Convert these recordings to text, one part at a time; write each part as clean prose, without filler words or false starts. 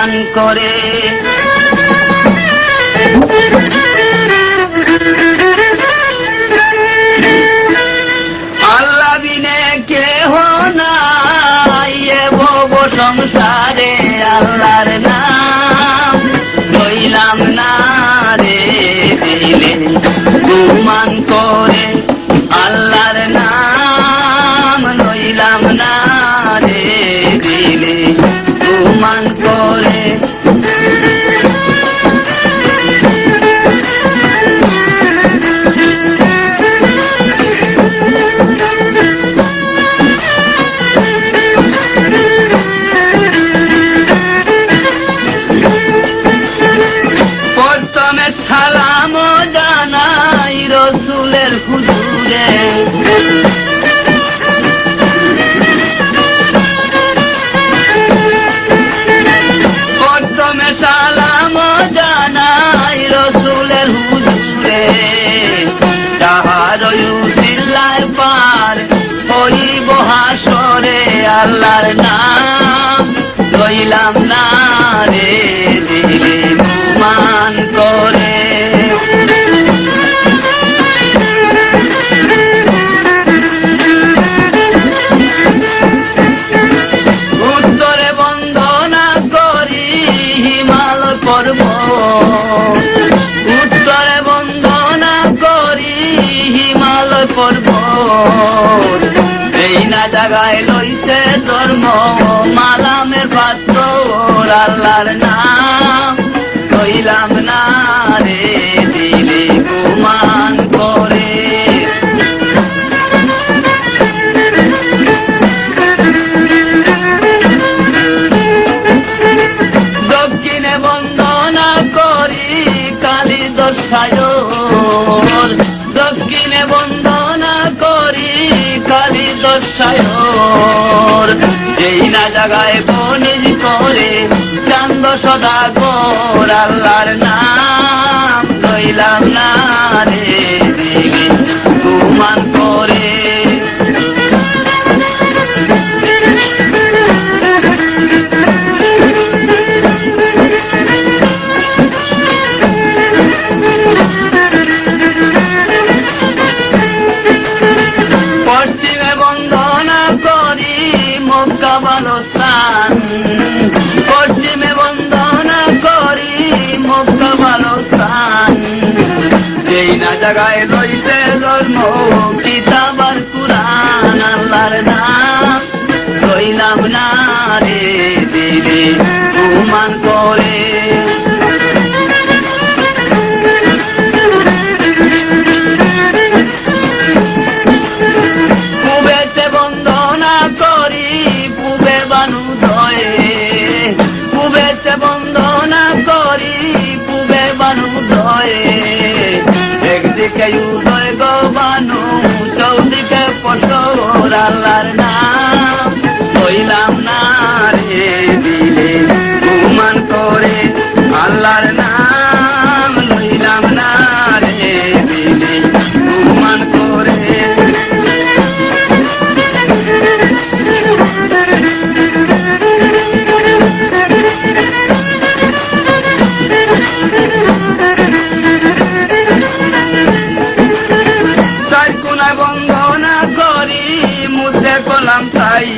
গুমান করে। আল্লাহ বিনে কেহ নাই এ ভব সংসারে, আল্লাহর নাম লইলাম না রে দিলে গুমান করে। আল্লাহর নাম লইলাম না রে দিলে গুমান করে। প্রথমে সালাম জানাই রসুলের হুজুরে, প্রথমে সালাম জানাই রসুলের হুজুরে। তাহার উসিলায় পার হইব হাসরে, আল্লাহর নাম লইলাম না রে দিলে গুমান করে। উত্তরে বন্দনা করি হিমালয় পর্বত, উত্তরে বন্দনা করি হিমালয় পর্বত। এই না জাগায় লইছে ধর্ম মালামের পাথর, আল্লাহর নাম লইলাম না রে দিলে গুমান করে। দক্ষিণে বন্দনা করি কালী দর্শায়র, দক্ষিণে বন্দনা করি কালী দর্শায়র। যেই না জাগায় বনিজ করে চান্দ সদাগর, আল্লাহর নাম লইলাম না রে দিলে গুমান করে। পশ্চিমে বন্দনা করি মক্কা ভালো স্থান, পশ্চিমে বন্দনা করি মক্কা ভালো স্থান। যেই না জাগায় লইছে জন্ম কিতাব আর কুরআন, আল্লাহর নাম লইলাম না রে দিলে গুমান করে। পূবেতে বন্দনা করি পূবে বানু দয়ে, পূবেতে বন্দনা করি পূবে বানু দয়ে। একদিকে উদয় গো বানু, চৌদিকে পশর, আল্লাহর নাম লইলাম না রে দিলে গুমান করে। আল্লাহর নাম লইলাম না রে দিলে গুমান করে। চারকুনা বন্দনা করি মুদে কলাম তাই,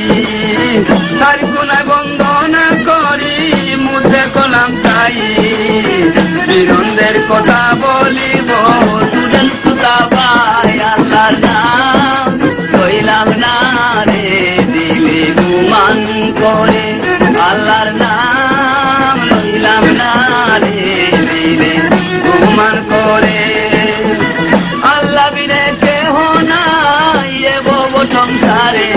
চারকুনা বন্দনা করি মুদে কলাম তাই। বীরন্দের কথা বলিব সুজন সুতা ভাই, আল্লাহর নাম লইলাম না রে দিলে গুমান করে। আল্লাহর নাম লইলাম না রে দিলে গুমান করে। আল্লাহ বিনে কেহ নাই এ ভব সংসারে,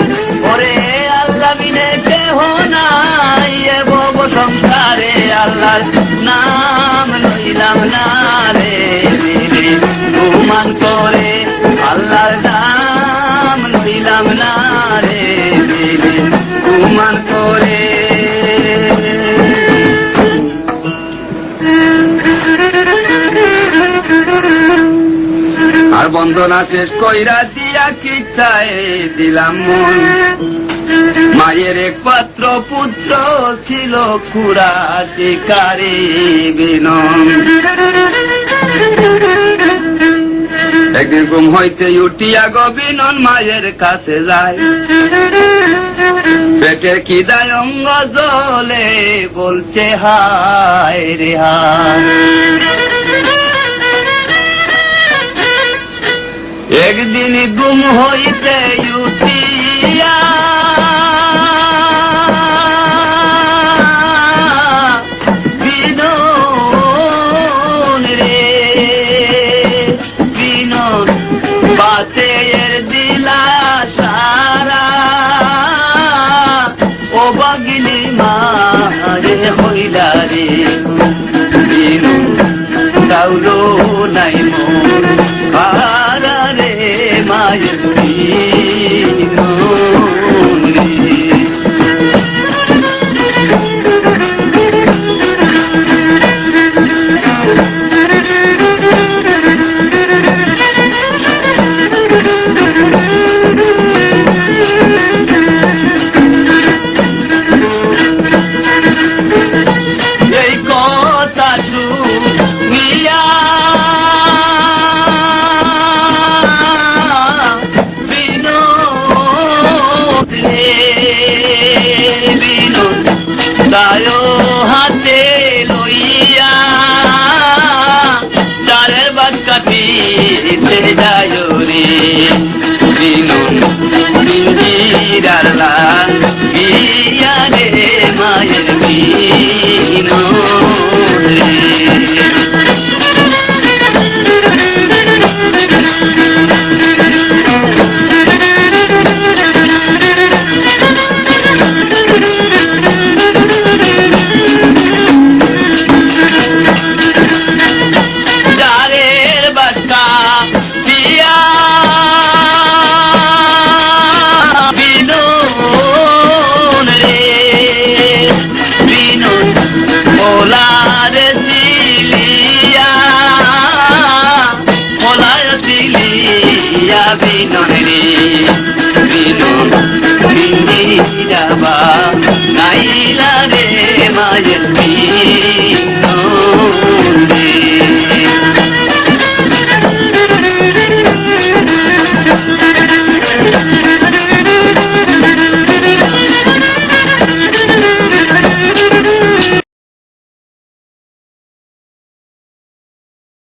ওরে আল্লাহ বিনে কেহ নাই এ ভব সংসারে। আল্লাহর নাম লইলাম না রে দিলে গুমান করে। আল্লাহর নাম লইলাম না রে দিলে গুমান করে। আর বন্দনা শেষ কইরা দিয়া কি চাই দিলাম মন, মায়ের একমাত্র পুত্র ছিল খুড়া শিকারি বিনন। একদিন ঘুম হইতে উঠিয়া গো বিনন মায়ের কাছে যায়, পেটের খিদায় অঙ্গ জ্বলে বলছে হায় রে হায়। একদিন ঘুম হইতে উঠিয়া বিনন রে বিনন বাতের দিলা সারা, ও বাগিনী মারে হইলা রে বিনন চাউলো নাই মন হারা রে মায়ের বিনন রে। এই কথা শুনিয়া দায় হাতে লইয়া চারের বাদ কাটিতে যায় রে বিনন বিঞ্জিরার লাল বিয়া রে মায়ের বিনন রে। বিনন রে বিনন বিন্দিরাবা নাইলা রে